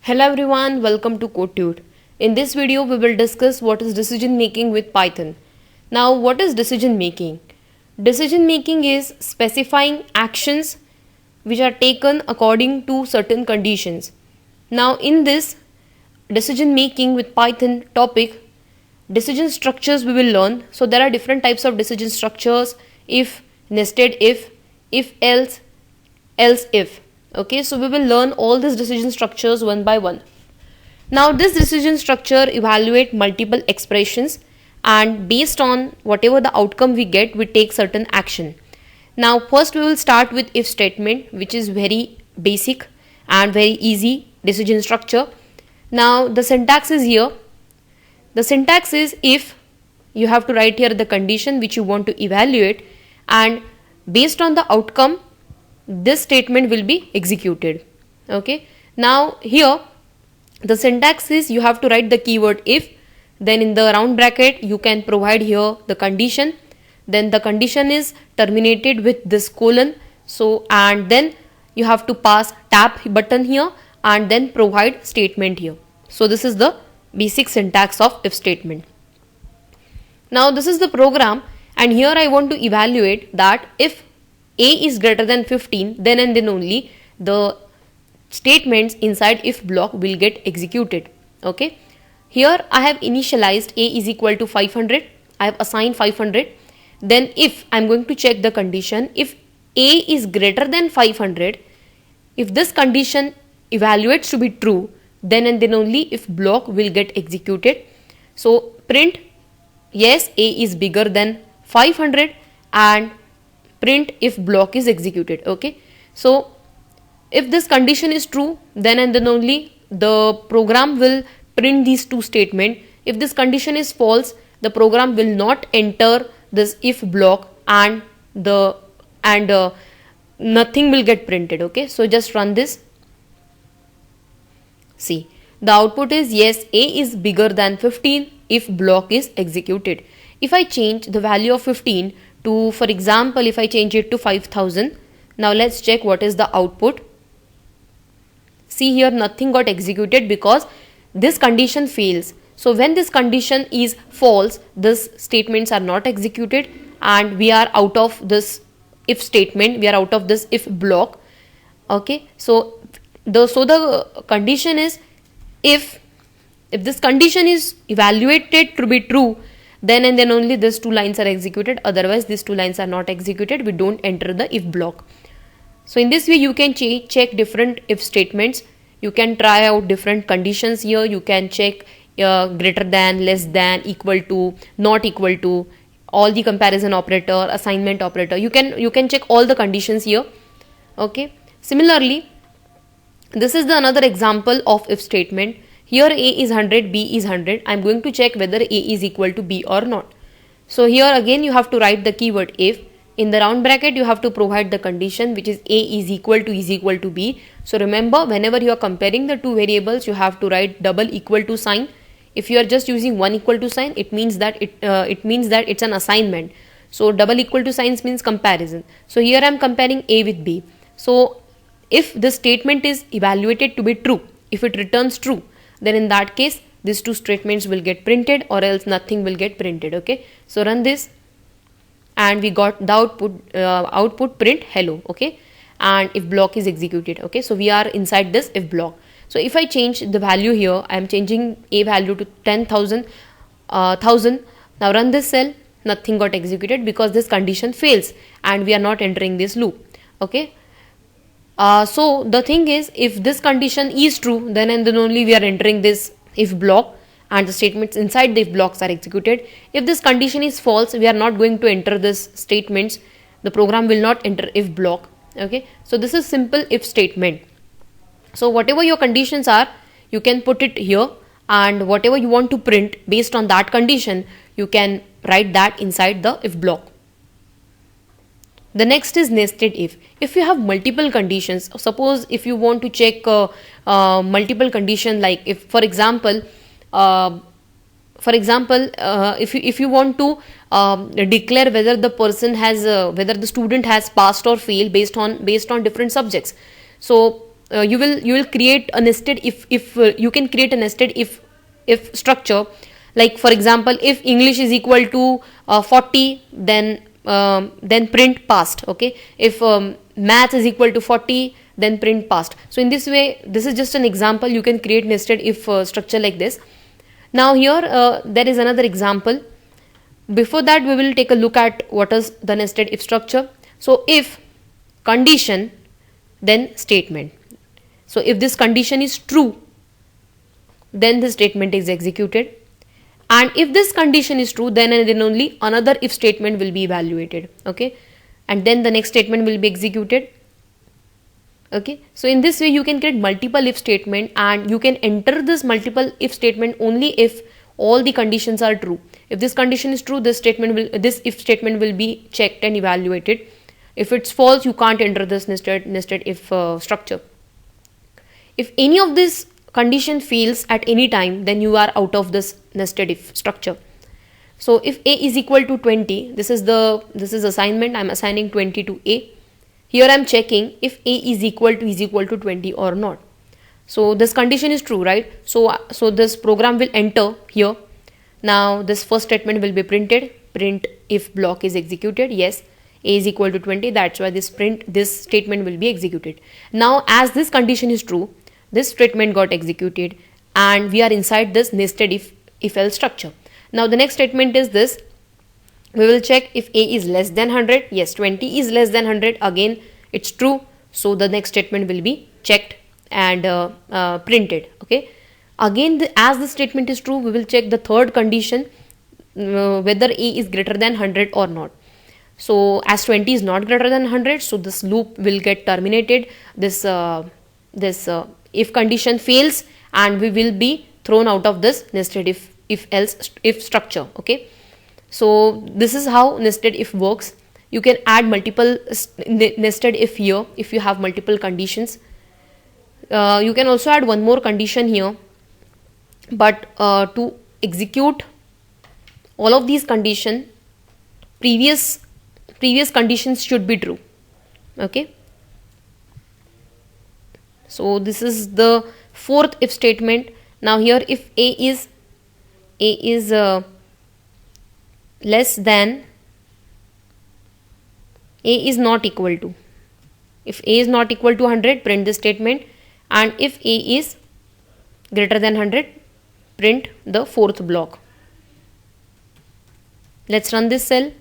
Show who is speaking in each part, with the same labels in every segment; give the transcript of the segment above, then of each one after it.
Speaker 1: Hello everyone, welcome to CodeTude. In this video, we will discuss what is decision making with Python. Now, what is decision making? Decision making is specifying actions which are taken according to certain conditions. Now, in this decision making with Python topic, decision structures we will learn. So, there are different types of decision structures: if, nested if else, else if. Okay, so we will learn all these decision structures one by one. Now this decision structure evaluate multiple expressions, and based on whatever the outcome we get, we take certain action. Now first we will start with if statement, which is very basic and very easy decision structure. Now the syntax is here. The syntax is if. You have to write here the condition which you want to evaluate, and based on the outcome this statement will be executed. Okay, now here the syntax is you have to write the keyword if, then in the round bracket you can provide here the condition, then the condition is terminated with this colon. So and then you have to pass tab button here and then provide statement here. So this is the basic syntax of if statement. Now this is the program, and here I want to evaluate that if a is greater than 15, then and then only the statements inside if block will get executed. Okay, here I have initialized a is equal to 500. I have assigned 500. Then if I am going to check the condition, if a is greater than 500, if this condition evaluates to be true, then and then only if block will get executed. So print yes, a is bigger than 500 and print if block is executed. Okay, so if this condition is true, then and then only the program will print these two statements. If this condition is false, the program will not enter this if block and nothing will get printed. Okay, so just run this. See, the output is yes, a is bigger than 15 if block is executed. If I change the value of 15 to, for example, if I change it to 5000, now let's check what is the output. See here, nothing got executed because this condition fails. So when this condition is false, these statements are not executed and we are out of this if statement, we are out of this if block. Okay, so the condition is if this condition is evaluated to be true, then and then only these two lines are executed. Otherwise these two lines are not executed. We don't enter the if block. So in this way you can check different if statements. You can try out different conditions here. You can check greater than, less than, equal to, not equal to, all the comparison operator, assignment operator. You can check all the conditions here. Okay, similarly this is the another example of if statement. Here a is 100, b is 100. I am going to check whether a is equal to b or not. So here again you have to write the keyword if. In the round bracket you have to provide the condition, which is a is equal to b. So remember, whenever you are comparing the two variables, you have to write double equal to sign. If you are just using one equal to sign, it means that it's an assignment. So double equal to signs means comparison. So here I am comparing a with b. So if this statement is evaluated to be true, if it returns true, then in that case these two statements will get printed, or else nothing will get printed. Okay, so run this and we got the output print hello. Okay, and if block is executed. Okay, so we are inside this if block. So if I change the value here, I am changing a value to 10,000 1000. Now run this cell. Nothing got executed because this condition fails and we are not entering this loop. Okay, so the thing is, if this condition is true, then and then only we are entering this if block and the statements inside the if blocks are executed. If this condition is false, we are not going to enter this statements. The program will not enter if block. Okay, so this is simple if statement. So whatever your conditions are, you can put it here, and whatever you want to print based on that condition, you can write that inside the if block. The next is nested if. If you have multiple conditions, suppose if you want to check multiple condition, like if for example if you want to declare whether the person has whether the student has passed or failed based on different subjects. So you will create a nested if you can create a nested if structure. Like for example, if English is equal to 40, then print passed. Okay, if math is equal to 40, then print passed. So in this way, this is just an example. You can create nested if structure like this. Now here there is another example. Before that, we will take a look at what is the nested if structure. So if condition, then statement. So if this condition is true, then the statement is executed. And if this condition is true, then and then only another if statement will be evaluated. Okay, and then the next statement will be executed. Okay, so in this way you can create multiple if statement, and you can enter this multiple if statement only if all the conditions are true. If this condition is true, this if statement will be checked and evaluated. If it's false, you can't enter this nested if structure. If any of this condition fails at any time, then you are out of this nested if structure. So if A is equal to 20, this is assignment. I'm assigning 20 to A. Here I'm checking if A is equal to 20 or not. So this condition is true, right? So this program will enter here. Now this first statement will be printed. Print if block is executed. Yes, A is equal to 20. That's why this statement will be executed. Now as this condition is true, this statement got executed, and we are inside this nested if else structure. Now the next statement is this. We will check if A is less than 100. Yes, 20 is less than 100. Again, it's true. So the next statement will be checked and printed. Okay. Again, as the statement is true, we will check the third condition, whether A is greater than 100 or not. So as 20 is not greater than 100, so this loop will get terminated. This if condition fails, and we will be thrown out of this nested if structure. Okay, so this is how nested if works. You can add multiple nested if here if you have multiple conditions. You can also add one more condition here, but to execute all of these conditions, previous conditions should be true. Okay, so this is the fourth if statement. Now here if A is less than, A is not equal to, if A is not equal to 100, print this statement, and if A is greater than 100, print the fourth block. Let's run this cell.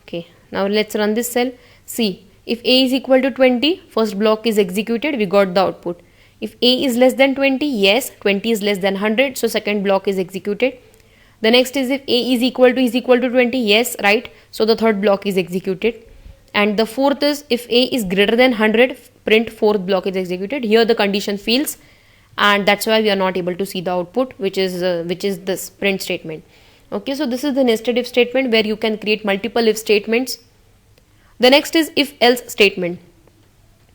Speaker 1: Okay, now let's run this cell. See, if A is equal to 20, first block is executed, we got the output. If A is less than 20, yes, 20 is less than 100, so second block is executed. The next is if A is equal to 20, yes, right, so the third block is executed. And the fourth is if A is greater than 100, print fourth block is executed. Here the condition fails, and that's why we are not able to see the output, which is this print statement. Okay, so this is the nested if statement where you can create multiple if statements. The next is if else statement.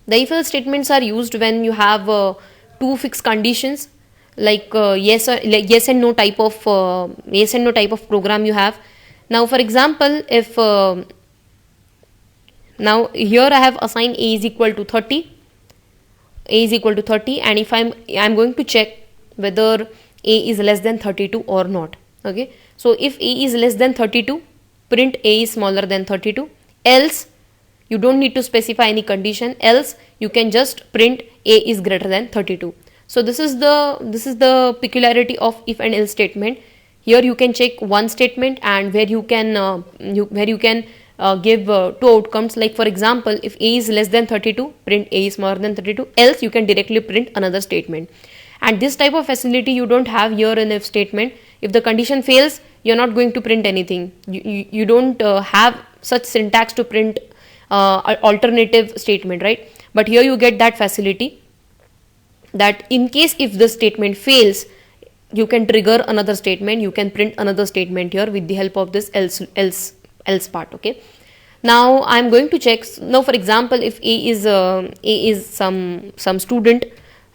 Speaker 1: The if else statements are used when you have two fixed conditions, like yes and no type of program you have. Now for example, if now here I have assigned A is equal to 30, and if I'm going to check whether A is less than 32 or not. Okay, so if A is less than 32, print A is smaller than 32. Else, you don't need to specify any condition. Else, you can just print A is greater than 32. So this is the peculiarity of if and else statement. Here you can check one statement, and where you can give two outcomes. Like for example, if A is less than 32, print A is smaller than 32. Else, you can directly print another statement. And this type of facility you don't have here in if statement. If the condition fails, you're not going to print anything. You don't have such syntax to print alternative statement, right? But here you get that facility, that in case if the statement fails, you can trigger another statement. You can print another statement here with the help of this else part. Okay. Now I'm going to check. Now for example, if A is some student,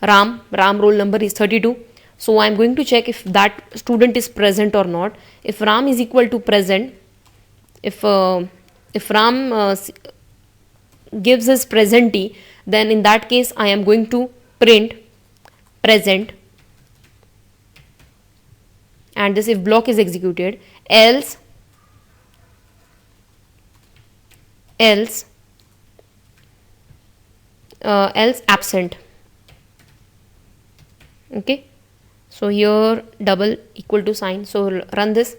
Speaker 1: Ram roll number is 32. So I'm going to check if that student is present or not. If Ram is equal to present, if Ram gives his presentee, then in that case I am going to print present, and this if block is executed. Else absent. Okay, so here double equal to sign, so run this.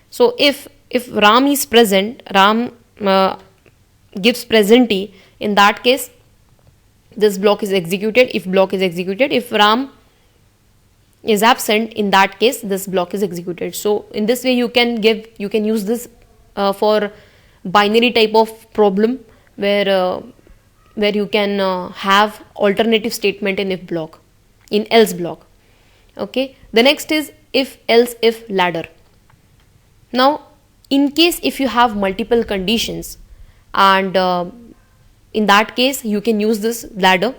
Speaker 1: So if Ram is present, Ram gives presentee, in that case this block is executed. If block is executed, if Ram is absent, in that case this block is executed. So in this way you can use this for binary type of problem, where you can have alternative statement in if block, in else block. Okay, the next is if else if ladder. Now in case if you have multiple conditions, and in that case you can use this ladder.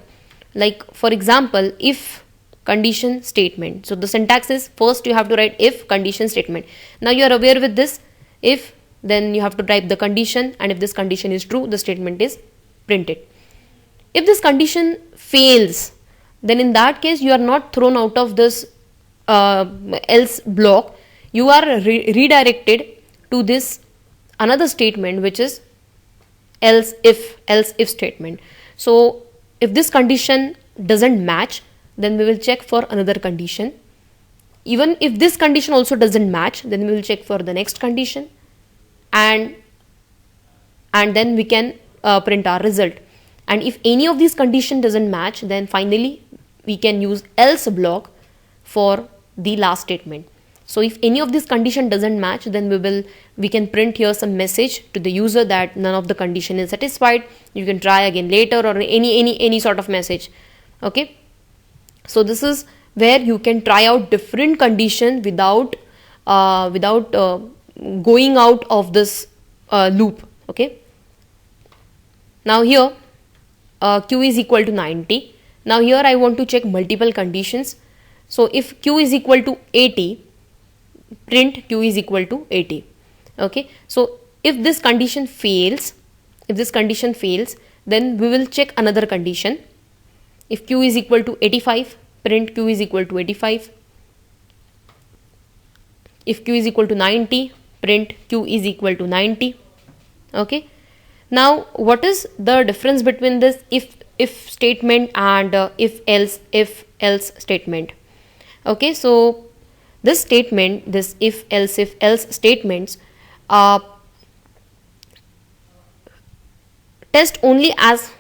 Speaker 1: Like for example, if condition statement. So the syntax is, first you have to write if condition statement. Now you are aware with this, if, then you have to type the condition, and if this condition is true, the statement is printed. If this condition fails, then in that case you are not thrown out of this else block. You are redirected to this another statement, which is else if statement. So if this condition doesn't match, then we will check for another condition. Even if this condition also doesn't match, then we will check for the next condition, and then we can print our result. And if any of these condition doesn't match, then finally we can use else block for the last statement. So if any of this condition doesn't match, then we can print here some message to the user that none of the condition is satisfied, you can try again later, or any sort of message. Okay, so this is where you can try out different condition without going out of this loop. Okay, now here q is equal to 90. Now here I want to check multiple conditions. So if q is equal to 80, print q is equal to 80. Okay, so if this condition fails, then we will check another condition. If q is equal to 85, print q is equal to 85. If q is equal to 90, print q is equal to 90. Okay, now what is the difference between this if statement and if else statement? Okay, so this statement, this if else statements test only as